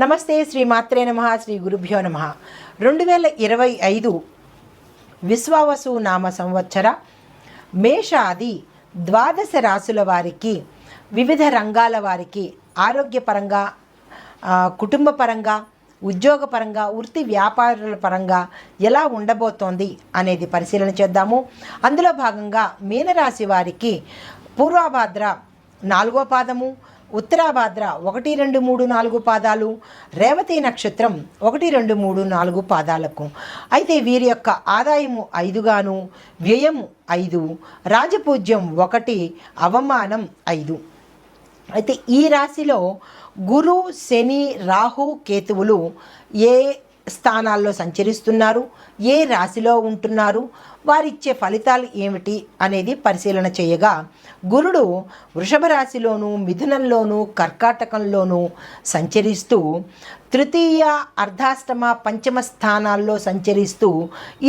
నమస్తే, శ్రీమాత్రే నమః, శ్రీ గురుభ్యో నమః. 2025 విశ్వావసు నామ సంవత్సర మేషాది ద్వాదశ రాశుల వారికి, వివిధ రంగాల వారికి ఆరోగ్యపరంగా, కుటుంబపరంగా, ఉద్యోగపరంగా, వృత్తి వ్యాపారాల పరంగా ఎలా ఉండబోతోంది అనేది పరిశీలన చేద్దాము. అందులో భాగంగా మీనరాశి వారికి పూర్వభాద్ర 4వ పాదము, ఉత్తరాభాద్ర 1, 2, 3, 4 పాదాలు, రేవతి నక్షత్రం 1, 2, 3, 4 పాదాలకు. అయితే వీరి యొక్క ఆదాయము 5 గాను, వ్యయము 5, రాజపూజ్యం 1, అవమానం 5. అయితే ఈ రాశిలో గురు, శని, రాహు, కేతువులు ఏ స్థానాల్లో సంచరిస్తున్నారు, ఏ రాశిలో ఉంటున్నారు, వారిచ్చే ఫలితాలు ఏమిటి అనేది పరిశీలన చేయగా, గురుడు వృషభ రాశిలోను, మిథునంలోను, కర్కాటకంలోను సంచరిస్తూ తృతీయ, అర్ధాష్టమ, పంచమ స్థానాల్లో సంచరిస్తూ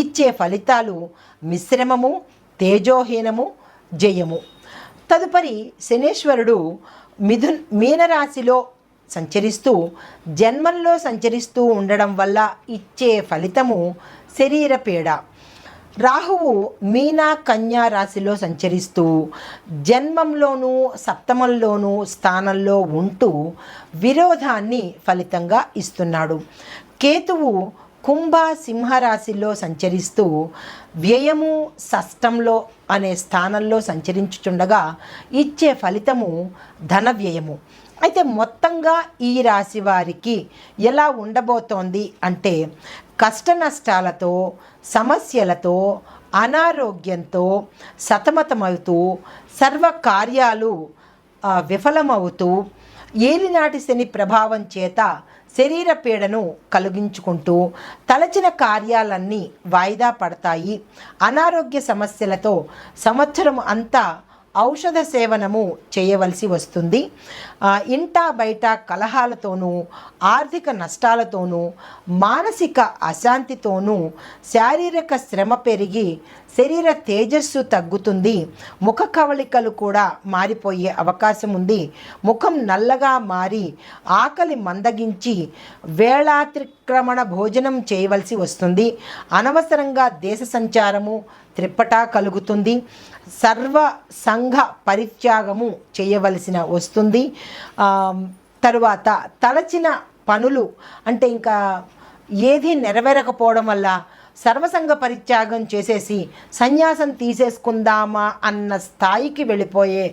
ఇచ్చే ఫలితాలు మిశ్రమము, తేజోహీనము, జయము. తదుపరి శనేశ్వరుడు మీనరాశిలో సంచరిస్తూ జన్మంలో సంచరిస్తూ ఉండడం వల్ల ఇచ్చే ఫలితము శరీర పీడ. రాహువు మీన, కన్యా రాశిలో సంచరిస్తూ జన్మంలోనూ సప్తమంలోనూ స్థానంలో ఉంటూ విరోధాన్ని ఫలితంగా ఇస్తున్నాడు. కేతువు కుంభ, సింహరాశిలో సంచరిస్తూ వ్యయము, షష్టంలో అనే స్థానంలో సంచరించుచుండగా ఇచ్చే ఫలితము ధన వ్యయము. అయితే మొత్తంగా ఈ రాశి వారికి ఎలా ఉండబోతోంది అంటే, కష్ట నష్టాలతో, సమస్యలతో, అనారోగ్యంతో సతమతమవుతూ, సర్వకార్యాలు విఫలమవుతూ, ఏలినాటి శని ప్రభావం చేత శరీర పీడను కలిగించుకుంటూ తలచిన కార్యాలన్నీ వాయిదా పడతాయి. అనారోగ్య సమస్యలతో సంవత్సరం అంతా ఔషధ సేవనము చేయవలసి వస్తుంది. ఇంటా బయట కలహాలతోనూ, ఆర్థిక నష్టాలతోనూ, మానసిక అశాంతితోనూ శారీరక శ్రమ పెరిగి శరీర తేజస్సు తగ్గుతుంది. ముఖ కవళికలు కూడా మారిపోయే అవకాశం ఉంది. ముఖం నల్లగా మారి ఆకలి మందగించి వేళాతిక్రమణ భోజనం చేయవలసి వస్తుంది. అనవసరంగా దేశ సంచారము త్రిప్పటా కలుగుతుంది. సర్వ సంఘ పరిత్యాగము చేయవలసిన వస్తుంది. తరువాత తలచిన పనులు అంటే ఇంకా ఏది నెరవేరకపోవడం వల్ల సర్వసంగ పరిత్యాగం చేసేసి సన్యాసం తీసేసుకుందామా అన్న స్థాయికి వెళ్ళిపోయే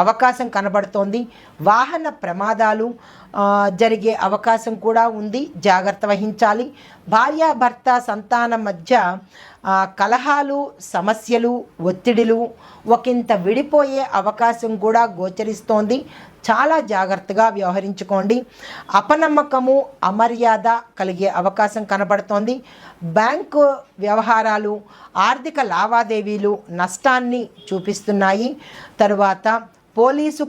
అవకాశం కనబడుతోంది. వాహన ప్రమాదాలు జరిగే అవకాశం కూడా ఉంది, జాగ్రత్త వహించాలి. భార్యాభర్త సంతానం మధ్య కలహాలు, సమస్యలు, ఒత్తిడిలు ఒకంత విడిపోయే అవకాశం కూడా గోచరిస్తోంది. చాలా జాగ్రత్తగా వ్యవహరించుకోండి. అపనమ్మకము, అమర్యాద కలిగే అవకాశం కనబడుతోంది. బ్యాంకు వ్యవహారాలు, ఆర్థిక లావాదేవీలు నష్టాన్ని చూపిస్తున్నాయి. తరువాత పోలీసు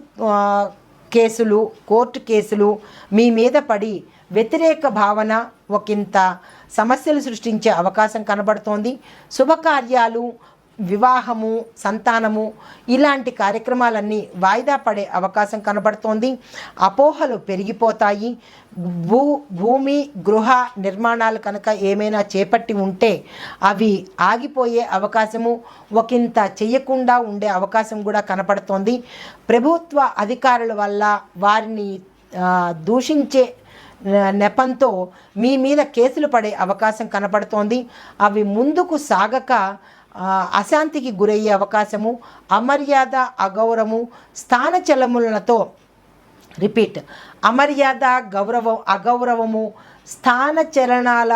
కేసులు, కోర్టు కేసులు మీ మీద పడి వ్యతిరేక భావన ఒకంత సమస్యలు సృష్టించే అవకాశం కనబడుతోంది. శుభకార్యాలు, వివాహము, సంతానము ఇలాంటి కార్యక్రమాలన్నీ వాయిదా పడే అవకాశం కనబడుతోంది. అపోహలు పెరిగిపోతాయి. భూమి, గృహ నిర్మాణాలు కనుక ఏమైనా చేపట్టి ఉంటే అవి ఆగిపోయే అవకాశము, ఒకంత చేయకుండా ఉండే అవకాశం కూడా కనపడుతోంది. ప్రభుత్వ అధికారుల వల్ల వారిని దూషించే నెపంతో మీ మీద కేసులు పడే అవకాశం కనపడుతోంది. అవి ముందుకు సాగక అశాంతికి గురయ్యే అవకాశము, అమర్యాద, అగౌరవము, స్థానచలములతో అమర్యాద, అగౌరవము, స్థానచలనాల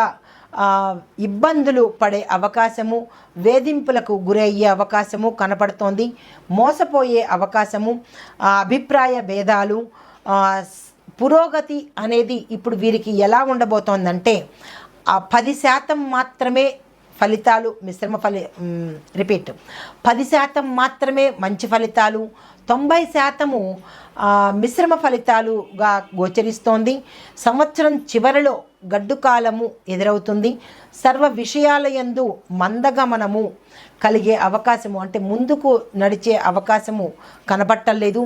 ఇబ్బందులు పడే అవకాశము, వేధింపులకు గురయ్యే అవకాశము కనపడుతోంది. మోసపోయే అవకాశము, అభిప్రాయ భేదాలు, పురోగతి అనేది ఇప్పుడు వీరికి ఎలా ఉండబోతోందంటే 10% మాత్రమే ఫలితాలు, 10% మాత్రమే మంచి ఫలితాలు, 90% మిశ్రమ ఫలితాలుగా గోచరిస్తోంది. సంవత్సరం చివరిలో గడ్డు కాలము ఎదురవుతుంది. సర్వ విషయాల యందు మందగమనము కలిగే అవకాశము, అంటే ముందుకు నడిచే అవకాశము కనబట్టలేదు.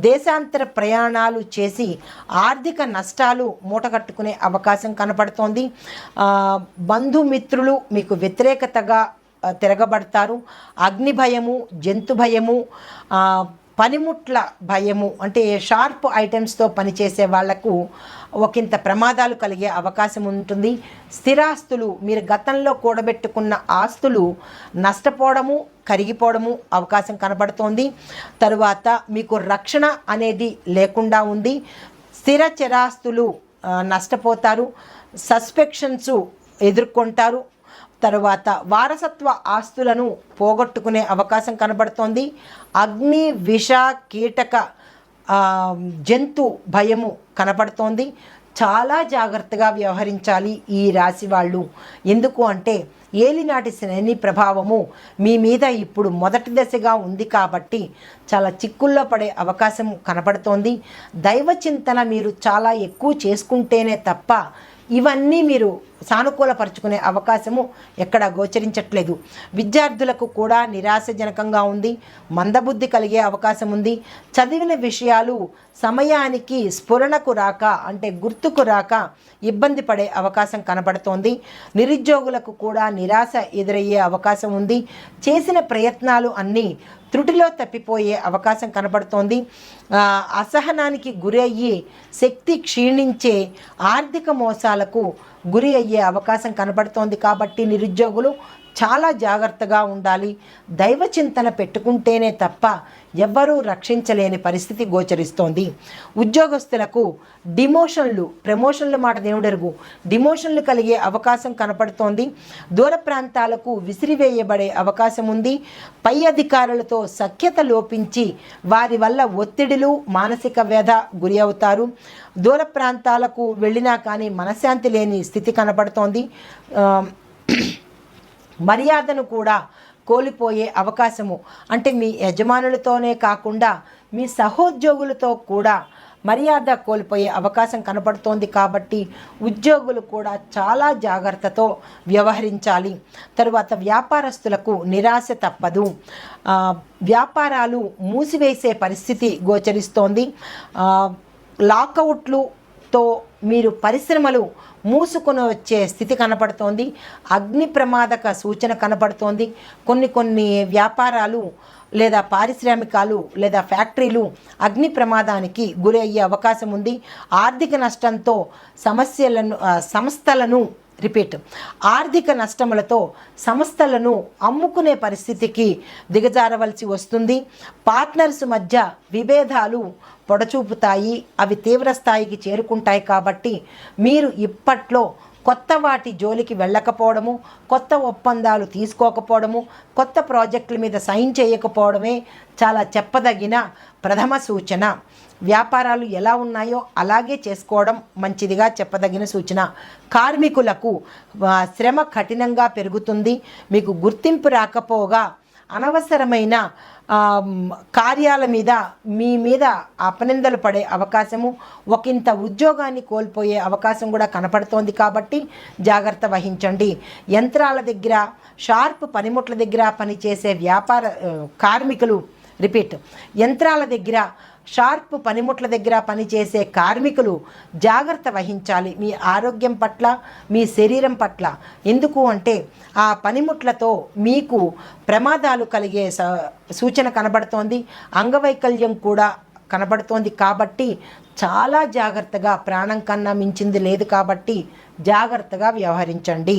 దేశాంతర ప్రయాణాలు చేసి ఆర్థిక నష్టాలు మూటగట్టుకునే అవకాశం కనపడుతోంది. బంధుమిత్రులు మీకు వ్యతిరేకతగా తిరగబడతారు. అగ్ని భయము, జంతు భయము, పనిముట్ల భయము, అంటే షార్ప్ ఐటమ్స్తో పనిచేసే వాళ్లకు ఒకంత ప్రమాదాలు కలిగే అవకాశం ఉంటుంది. స్థిరాస్తులు, మీరు గతంలో కూడబెట్టుకున్న ఆస్తులు నష్టపోవడము, కరిగిపోవడము అవకాశం కనబడుతోంది. తరువాత మీకు రక్షణ అనేది లేకుండా ఉంది. స్థిర చరాస్తులు నష్టపోతారు. సస్పెక్షన్స్ ఎదుర్కొంటారు. తరువాత వారసత్వ ఆస్తులను పోగొట్టుకునే అవకాశం కనబడుతోంది. అగ్ని, విష, కీటక, జంతు భయము కనబడుతోంది. చాలా జాగ్రత్తగా వ్యవహరించాలి ఈ రాశి వాళ్ళు. ఎందుకు అంటే ఏలినాటి శని ప్రభావము మీ మీద ఇప్పుడు మొదటి దశగా ఉంది కాబట్టి చాలా చిక్కుల్లో పడే అవకాశం కనబడుతోంది. దైవ చింతన మీరు చాలా ఎక్కువ చేసుకుంటేనే తప్ప ఇవన్నీ మీరు సానుకూలపరుచుకునే అవకాశము ఎక్కడ గోచరించట్లేదు. విద్యార్థులకు కూడా నిరాశజనకంగా ఉంది. మందబుద్ధి కలిగే అవకాశం ఉంది. చదివిన విషయాలు సమయానికి స్ఫురణకు రాక, అంటే గుర్తుకు రాక ఇబ్బంది పడే అవకాశం కనబడుతోంది. నిరుద్యోగులకు కూడా నిరాశ ఎదురయ్యే అవకాశం ఉంది. చేసిన ప్రయత్నాలు అన్నీ త్రుటిలో తప్పిపోయే అవకాశం కనబడుతోంది. అసహనానికి గురి అయ్యి శక్తి క్షీణించే ఆర్థిక మోసాలకు గురి అయ్యే అవకాశం కనబడుతోంది. కాబట్టి నిరుద్యోగులు చాలా జాగ్రత్తగా ఉండాలి. దైవ చింతన పెట్టుకుంటేనే తప్ప ఎవ్వరూ రక్షించలేని పరిస్థితి గోచరిస్తోంది. ఉద్యోగస్తులకు డిమోషన్లు, ప్రమోషన్ల మాట దేవుడెరుగు, డిమోషన్లు కలిగే అవకాశం కనపడుతోంది. దూర ప్రాంతాలకు విసిరివేయబడే అవకాశం ఉంది. పై అధికారులతో సఖ్యత లోపించి వారి వల్ల ఒత్తిడిలు, మానసిక వ్యధ గురి అవుతారు. దూర ప్రాంతాలకు వెళ్ళినా కానీ మనశ్శాంతి లేని స్థితి కనపడుతోంది. మర్యాదను కూడా కోల్పోయే అవకాశము, అంటే మీ యజమానులతోనే కాకుండా మీ సహోద్యోగులతో కూడా మర్యాద కోల్పోయే అవకాశం కనపడుతోంది. కాబట్టి ఉద్యోగులు కూడా చాలా జాగ్రత్తతో వ్యవహరించాలి. తరువాత వ్యాపారస్తులకు నిరాశ తప్పదు. వ్యాపారాలు మూసివేసే పరిస్థితి గోచరిస్తోంది. లాకౌట్లుతో మీరు పరిశ్రమలు మూసుకొని వచ్చే స్థితి కనపడుతోంది. అగ్ని ప్రమాదక సూచన కనపడుతోంది. కొన్ని వ్యాపారాలు లేదా పారిశ్రామికాలు లేదా ఫ్యాక్టరీలు అగ్ని ప్రమాదానికి గురి అయ్యే అవకాశం ఉంది. ఆర్థిక నష్టంతో ఆర్థిక నష్టములతో సంస్థలను అమ్ముకునే పరిస్థితికి దిగజారవలసి వస్తుంది. పార్ట్నర్స్ మధ్య విభేదాలు పొడచూపుతాయి. అవి తీవ్ర స్థాయికి చేరుకుంటాయి. కాబట్టి మీరు ఇప్పట్లో కొత్త వాటి జోలికి వెళ్ళకపోవడము, కొత్త ఒప్పందాలు తీసుకోకపోవడము, కొత్త ప్రాజెక్టుల మీద సైన్ చేయకపోవడమే చాలా చెప్పదగిన ప్రథమ సూచన. వ్యాపారాలు ఎలా ఉన్నాయో అలాగే చేసుకోవడం మంచిదిగా చెప్పదగిన సూచన. కార్మికులకు శ్రమ కఠినంగా పెరుగుతుంది. మీకు గుర్తింపు రాకపోగా అనవసరమైన కార్యాల మీద మీ మీద అపనిందలు పడే అవకాశము, ఒకంత ఉద్యోగాన్ని కోల్పోయే అవకాశం కూడా కనపడుతోంది. కాబట్టి జాగ్రత్త వహించండి. యంత్రాల దగ్గర, షార్ప్ పనిముట్ల దగ్గర పనిచేసే కార్మికులు, యంత్రాల దగ్గర, షార్ప్ పనిముట్ల దగ్గర పనిచేసే కార్మికులు జాగ్రత్త వహించాలి మీ ఆరోగ్యం పట్ల, మీ శరీరం పట్ల. ఎందుకు అంటే ఆ పనిముట్లతో మీకు ప్రమాదాలు కలిగే సూచన కనబడుతోంది. అంగవైకల్యం కూడా కనబడుతోంది. కాబట్టి చాలా జాగ్రత్తగా, ప్రాణం కన్నా మించింది లేదు కాబట్టి జాగ్రత్తగా వ్యవహరించండి.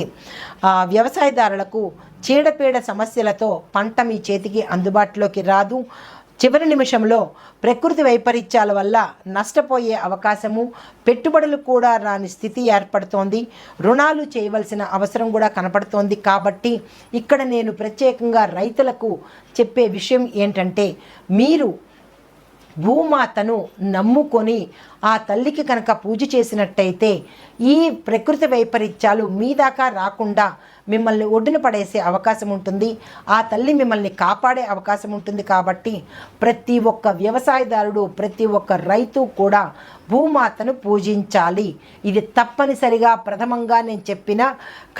వ్యవసాయదారులకు చీడపీడ సమస్యలతో పంట మీ చేతికి అందుబాటులోకి రాదు. చివరి నిమిషంలో ప్రకృతి వైపరీత్యాల వల్ల నష్టపోయే అవకాశము, పెట్టుబడులు కూడా రాని స్థితి ఏర్పడుతోంది. రుణాలు చేయవలసిన అవసరం కూడా కనపడుతోంది. కాబట్టి ఇక్కడ నేను ప్రత్యేకంగా రైతులకు చెప్పే విషయం ఏంటంటే, మీరు భూమాతను నమ్ముకొని ఆ తల్లికి కనుక పూజ చేసినట్టయితే ఈ ప్రకృతి వైపరీత్యాలు మీ దాకా రాకుండా మిమ్మల్ని ఒడ్డున పడేసే అవకాశం ఉంటుంది. ఆ తల్లి మిమ్మల్ని కాపాడే అవకాశం ఉంటుంది. కాబట్టి ప్రతి ఒక్క వ్యవసాయదారుడు, ప్రతి ఒక్క రైతు కూడా భూమాతను పూజించాలి. ఇది తప్పనిసరిగా ప్రథమంగా నేను చెప్పినా,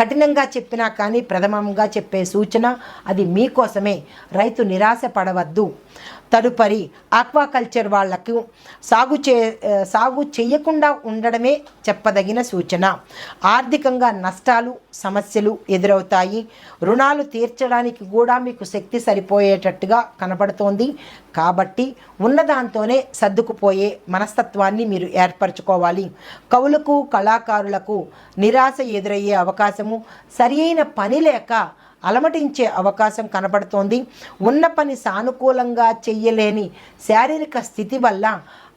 కఠినంగా చెప్పినా కానీ ప్రథమంగా చెప్పే సూచన. అది మీకోసమే. రైతు నిరాశ పడవద్దు. తదుపరి ఆక్వాకల్చర్ వాళ్లకు సాగు చేయకుండా ఉండడమే చెప్పదగిన సూచన. ఆర్థికంగా నష్టాలు, సమస్యలు ఎదురవుతాయి. రుణాలు తీర్చడానికి కూడా మీకు శక్తి సరిపోయేటట్టుగా కనపడుతోంది. కాబట్టి ఉన్నదాంతోనే సర్దుకుపోయే మనస్తత్వాన్ని మీరు ఏర్పరచుకోవాలి. కవులకు, కళాకారులకు నిరాశ ఎదురయ్యే అవకాశము, సరియైన పని లేక అలమటించే అవకాశం కనబడుతోంది. ఉన్న పని సానుకూలంగా చెయ్యలేని శారీరక స్థితి వల్ల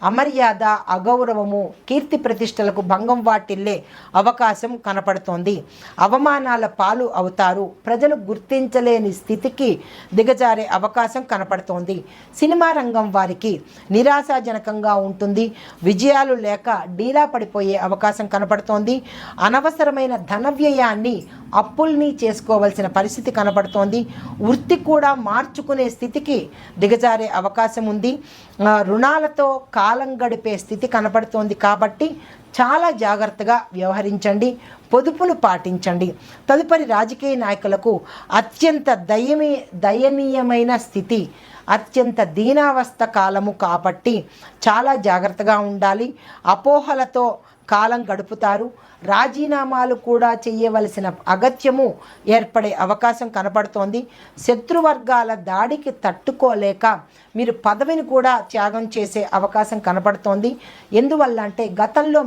అమర్యాద, అగౌరవము, కీర్తి ప్రతిష్టలకు భంగం వాటిల్లే అవకాశం కనపడుతోంది. అవమానాల పాలు అవుతారు. ప్రజలు గుర్తించలేని స్థితికి దిగజారే అవకాశం కనపడుతోంది. సినిమా రంగం వారికి నిరాశాజనకంగా ఉంటుంది. విజయాలు లేక డీలా పడిపోయే అవకాశం కనపడుతోంది. అనవసరమైన ధన వ్యయాన్ని, అప్పుల్ని చేసుకోవాల్సిన పరిస్థితి కనపడుతోంది. వృత్తి కూడా మార్చుకునే స్థితికి దిగజారే అవకాశం ఉంది. రుణాలతో కాలం గడిపే స్థితి కనపడుతోంది. కాబట్టి చాలా జాగ్రత్తగా వ్యవహరించండి, పొదుపును పాటించండి. తదుపరి రాజకీయ నాయకులకు అత్యంత దయనీయమైన స్థితి, అత్యంత దీనావస్థ కాలము కాబట్టి చాలా జాగ్రత్తగా ఉండాలి. అపోహలతో కాలం గడుపుతారు. రాజీనామాలు కూడా చేయవలసిన అగత్యము ఏర్పడే అవకాశం కనపడుతోంది. శత్రువర్గాల దాడికి తట్టుకోలేక మీరు పదవిని కూడా త్యాగం చేసే అవకాశం కనపడుతోంది. ఎందువల్ల అంటే గతంలో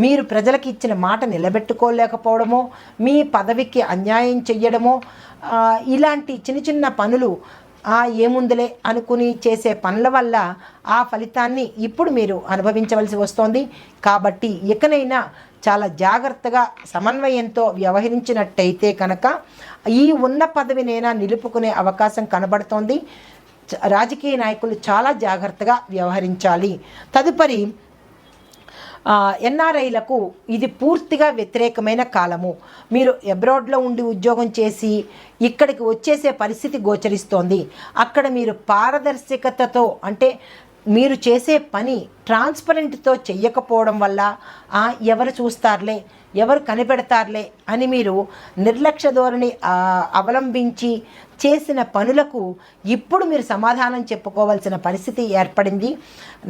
మీరు ప్రజలకు ఇచ్చిన మాట నిలబెట్టుకోలేకపోవడమో, మీ పదవికి అన్యాయం చెయ్యడమో, ఇలాంటి చిన్న చిన్న పనులు ఏముందులే అనుకుని చేసే పనుల వల్ల ఆ ఫలితాన్ని ఇప్పుడు మీరు అనుభవించవలసి వస్తోంది. కాబట్టి ఇకనైనా చాలా జాగ్రత్తగా సమన్వయంతో వ్యవహరించినట్టయితే కనుక ఈ ఉన్న పదవినైనా నిలుపుకునే అవకాశం కనబడుతోంది. రాజకీయ నాయకులు చాలా జాగ్రత్తగా వ్యవహరించాలి. తదుపరి ఎన్ఆర్ఐలకు ఇది పూర్తిగా వ్యతిరేకమైన కాలము. మీరు అబ్రాడ్లో ఉండి ఉద్యోగం చేసి ఇక్కడికి వచ్చేసే పరిస్థితి గోచరిస్తోంది. అక్కడ మీరు పారదర్శకతతో, అంటే మీరు చేసే పని ట్రాన్స్పరెంట్తో చెయ్యకపోవడం వల్ల ఎవరు చూస్తారులే, ఎవరు కనిపెడతారులే అని మీరు నిర్లక్ష్య ధోరణి అవలంబించి చేసిన పనులకు ఇప్పుడు మీరు సమాధానం చెప్పుకోవాల్సిన పరిస్థితి ఏర్పడింది.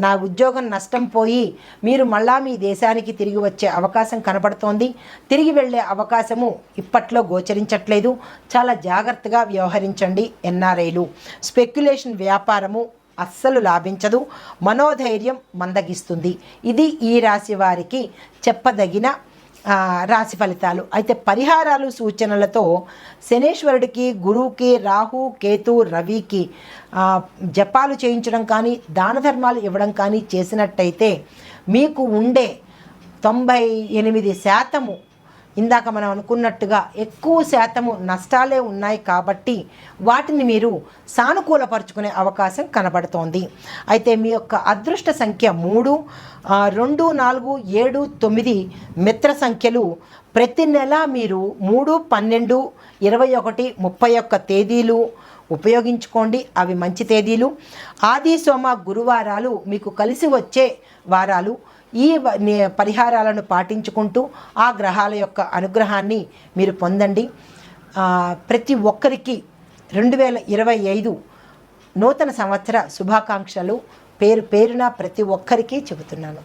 నా ఉద్యోగం నష్టం పోయి మీరు మళ్ళా మీ దేశానికి తిరిగి వచ్చే అవకాశం కనపడుతోంది. తిరిగి వెళ్ళే అవకాశము ఇప్పట్లో గోచరించట్లేదు. చాలా జాగ్రత్తగా వ్యవహరించండి ఎన్ఆర్ఐలు. స్పెక్యులేషన్ వ్యాపారము అస్సలు లాభించదు. మనోధైర్యం మందగిస్తుంది. ఇది ఈ రాశి వారికి చెప్పదగిన రాశి ఫలితాలు. అయితే పరిహారాలు సూచనలతో శనేశ్వరుడికి, గురువుకి, రాహు, కేతు, రవికి జపాలు చేయించడం కానీ, దాన ధర్మాలు ఇవ్వడం కానీ చేసినట్టయితే మీకు ఉండే 98% ఇందాక మనం అనుకున్నట్టుగా ఎక్కువ శాతము నష్టాలే ఉన్నాయి. కాబట్టి వాటిని మీరు సానుకూలపరుచుకునే అవకాశం కనబడుతోంది. అయితే మీ యొక్క అదృష్ట సంఖ్య 3, 2, 4, 7, 9 మిత్ర సంఖ్యలు. ప్రతి నెల మీరు 3, 12, 21, 31 తేదీలు ఉపయోగించుకోండి. అవి మంచి తేదీలు. ఆది, సోమ, గురువారాలు మీకు కలిసి వచ్చే వారాలు. ఈ పరిహారాలను పాటించుకుంటూ ఆ గ్రహాల యొక్క అనుగ్రహాన్ని మీరు పొందండి. ప్రతి ఒక్కరికి 2025 నూతన సంవత్సర శుభాకాంక్షలు పేరున ప్రతి ఒక్కరికి చెబుతున్నాను.